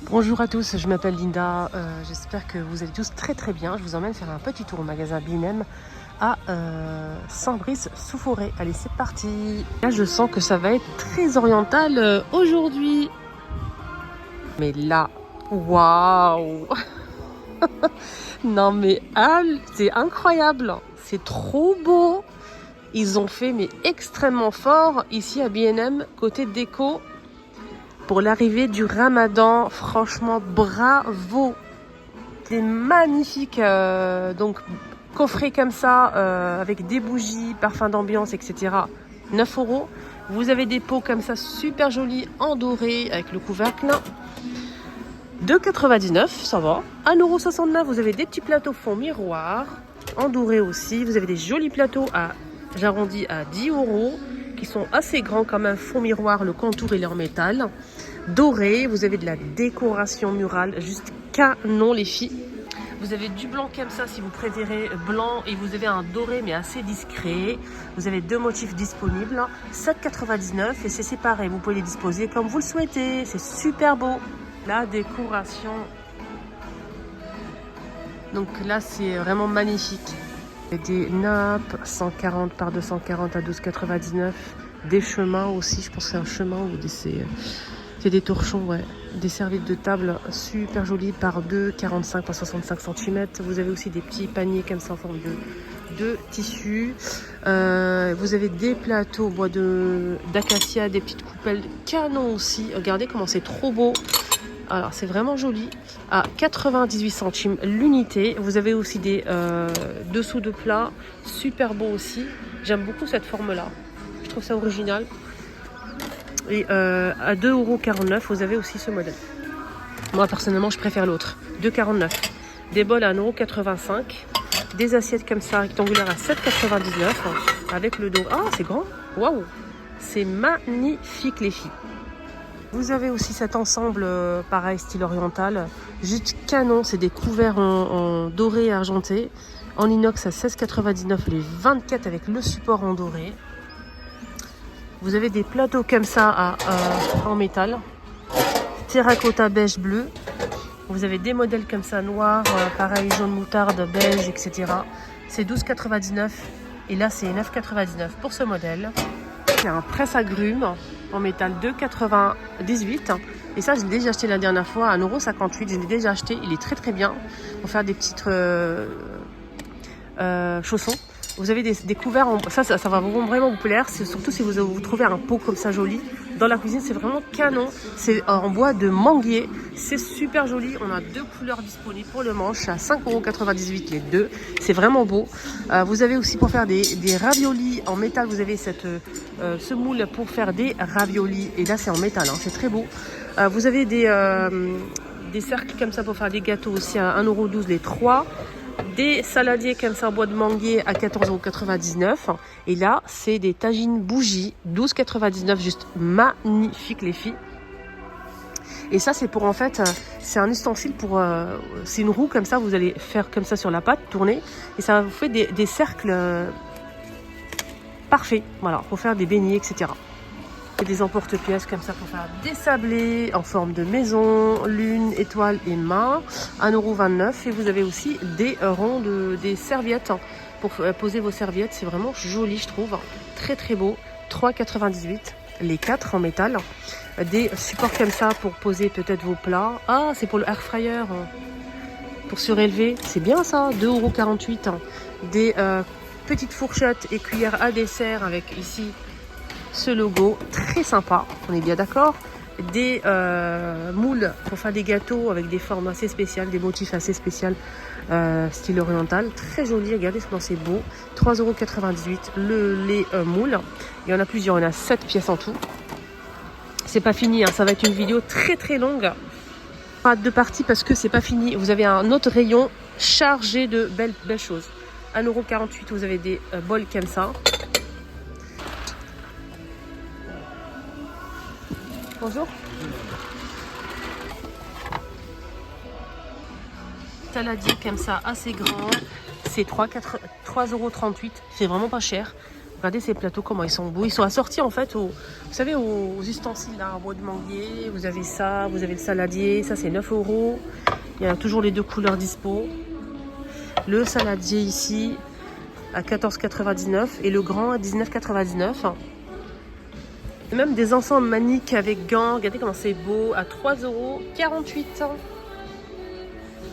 Bonjour à tous, je m'appelle Linda, j'espère que vous allez tous très très bien. Je vous emmène faire un petit tour au magasin B&M à Saint-Brice-sous-Forêt. Allez, c'est parti. Là, je sens que ça va être très oriental aujourd'hui. Mais là, waouh. Non mais c'est incroyable, c'est trop beau. Ils ont fait mais extrêmement fort ici à B&M côté déco. Pour l'arrivée du Ramadan, franchement, bravo. C'est magnifique, donc coffret comme ça, avec des bougies, parfum d'ambiance, etc. 9 €. Vous avez des pots comme ça, super jolis, en doré, avec le couvercle. 2,99 €, ça va. 1,69 €, vous avez des petits plateaux fond miroir, en doré aussi. Vous avez des jolis plateaux j'arrondis à 10 €, qui sont assez grands quand même, fond miroir, le contour il est en métal. Doré, vous avez de la décoration murale, juste canon les filles. Vous avez du blanc comme ça si vous préférez blanc, et vous avez un doré mais assez discret. Vous avez deux motifs disponibles, 7,99 € et c'est séparé. Vous pouvez les disposer comme vous le souhaitez, c'est super beau. La décoration, donc là c'est vraiment magnifique. Des nappes 140 par 240 à 12,99 €. Des chemins aussi, je pense que c'est un chemin ou c'est des torchons, ouais. Des serviettes de table super jolies par 2, 45 par 65 cm. Vous avez aussi des petits paniers comme ça en forme de tissu. Vous avez des plateaux en bois d'acacia, des petites coupelles canon aussi. Regardez comment c'est trop beau. Alors c'est vraiment joli. À 98 centimes l'unité. Vous avez aussi des dessous de plat super beau aussi. J'aime beaucoup cette forme là. Je trouve ça original. Et à 2,49 €, vous avez aussi ce modèle. Moi, personnellement, je préfère l'autre. 2,49 €. Des bols à 1,85 €. Des assiettes comme ça, rectangulaires à 7,99 € avec le dos. Ah, c'est grand. Waouh. C'est magnifique, les filles. Vous avez aussi cet ensemble, pareil, style oriental. Juste canon. C'est des couverts en doré et argenté. En inox à 16,99 €, les 24 avec le support en doré. Vous avez des plateaux comme ça en métal, terracotta beige bleu. Vous avez des modèles comme ça noirs, pareil jaune moutarde, beige, etc. C'est 12,99 € et là c'est 9,99 € pour ce modèle. Il y a un presse-agrumes en métal 2,98 € et ça j'ai déjà acheté la dernière fois à 1,58 €. Je l'ai déjà acheté, il est très très bien pour faire des petites chaussons. Vous avez des couverts, ça va vraiment vous plaire, c'est surtout si vous trouvez un pot comme ça joli. Dans la cuisine, c'est vraiment canon. C'est en bois de manguier, c'est super joli. On a deux couleurs disponibles pour le manche, à 5,98 € les deux. C'est vraiment beau. Vous avez aussi pour faire des raviolis en métal, vous avez ce moule pour faire des raviolis. Et là, c'est en métal, hein, c'est très beau. Vous avez des cercles comme ça pour faire des gâteaux aussi à 1,12 € les trois. Des saladiers comme ça en bois de manguier à 14,99 €. Et là, c'est des tagines bougies, 12,99 €, juste magnifique les filles. Et ça, c'est pour en fait, c'est un ustensile pour, c'est une roue comme ça, vous allez faire comme ça sur la pâte, tourner, et ça vous fait des cercles parfaits, voilà, pour faire des beignets, etc. Et des emporte-pièces comme ça pour faire des sablés en forme de maison, lune, étoile et main, 1,29 €. Et vous avez aussi des ronds des serviettes pour poser vos serviettes. C'est vraiment joli, je trouve. Très très beau. 3,98 € les 4 en métal. Des supports comme ça pour poser peut-être vos plats. Ah, c'est pour le air fryer, pour surélever. C'est bien ça, 2,48 €. Des petites fourchettes et cuillères à dessert avec ici ce logo, très sympa, on est bien d'accord. Des moules pour faire des gâteaux avec des formes assez spéciales, des motifs assez spéciaux, style oriental, très joli, regardez comment c'est beau. 3,98 € les moules. Il y en a plusieurs, il y en a 7 pièces en tout. C'est pas fini, hein, ça va être une vidéo très très longue. Pas de partie parce que c'est pas fini. Vous avez un autre rayon chargé de belles choses. 1,48 €, vous avez des bols comme ça. Bonjour. Saladier comme ça, assez grand. C'est 3,38 €. C'est vraiment pas cher. Regardez ces plateaux, comment ils sont beaux. Ils sont assortis en fait vous savez, aux ustensiles là, en bois de manguier. Vous avez ça, vous avez le saladier. Ça, c'est 9 €. Il y a toujours les deux couleurs dispo. Le saladier ici à 14,99 et le grand à 19,99. Et même des ensembles maniques avec gants. Regardez comment c'est beau, à 3,48 €.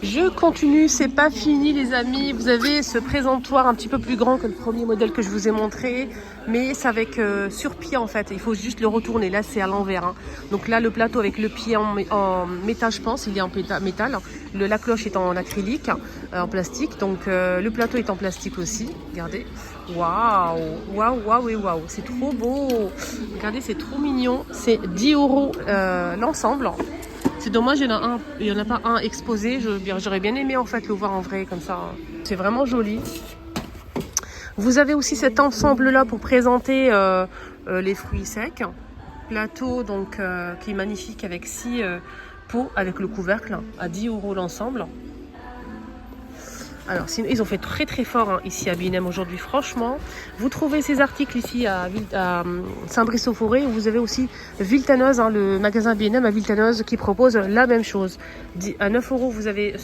Je continue, c'est pas fini les amis. Vous avez ce présentoir un petit peu plus grand que le premier modèle que je vous ai montré, mais c'est avec sur-pied en fait. Il faut juste le retourner. Là c'est à l'envers. Hein. Donc là le plateau avec le pied en métal, je pense, il est en métal. La cloche est en acrylique, en plastique. Donc le plateau est en plastique aussi. Regardez. Waouh, waouh, waouh et waouh. C'est trop beau. Regardez, c'est trop mignon. C'est 10 € l'ensemble. C'est dommage, il n'y en a pas un exposé. J'aurais bien aimé en fait le voir en vrai comme ça. C'est vraiment joli. Vous avez aussi cet ensemble là pour présenter les fruits secs. Plateau donc qui est magnifique avec 6 pots avec le couvercle à 10 € l'ensemble. Alors, ils ont fait très très fort hein, ici à B&M aujourd'hui, franchement. Vous trouvez ces articles ici à Saint-Brice-aux-Forêts. Vous avez aussi Villetaneuse, hein, le magasin B&M à Villetaneuse qui propose la même chose. À 9 € vous avez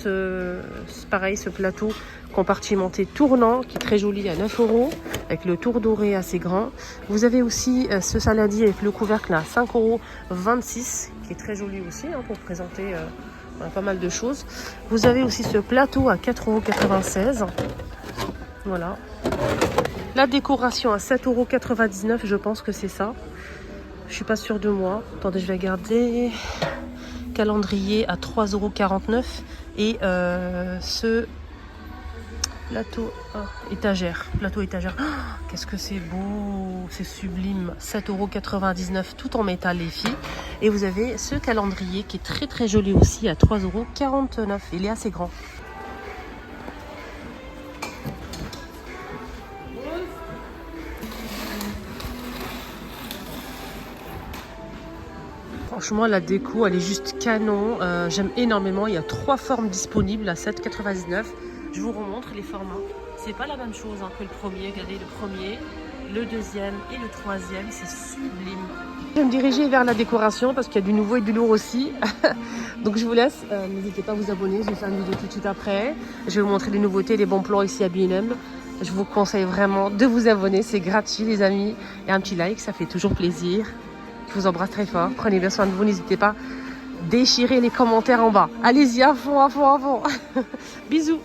pareil, ce plateau compartimenté tournant qui est très joli à 9 € avec le tour doré assez grand. Vous avez aussi ce saladier avec le couvercle à 5,26 € qui est très joli aussi hein, pour présenter... pas mal de choses. Vous avez aussi ce plateau à 4,96 €. Voilà. La décoration à 7,99 €. Je pense que c'est ça. Je suis pas sûre de moi. Attendez, je vais regarder. Calendrier à 3,49 €. Et ce plateau étagère. Plateau étagère. Oh, qu'est-ce que c'est beau. C'est sublime. 7,99 € tout en métal les filles. Et vous avez ce calendrier qui est très très joli aussi à 3,49 €. Il est assez grand. Franchement, la déco, elle est juste canon. J'aime énormément. Il y a 3 formes disponibles à 7,99 €. Je vous remontre les formats. C'est pas la même chose hein, que le premier. Regardez le premier, le deuxième et le troisième. C'est sublime. Je vais me diriger vers la décoration parce qu'il y a du nouveau et du lourd aussi. Donc je vous laisse. N'hésitez pas à vous abonner. Je vais faire une vidéo tout de suite après. Je vais vous montrer les nouveautés, les bons plans ici à B&M. Je vous conseille vraiment de vous abonner. C'est gratuit les amis. Et un petit like, ça fait toujours plaisir. Je vous embrasse très fort. Prenez bien soin de vous. N'hésitez pas à déchirer les commentaires en bas. Allez-y à fond, à fond, à fond. Bisous.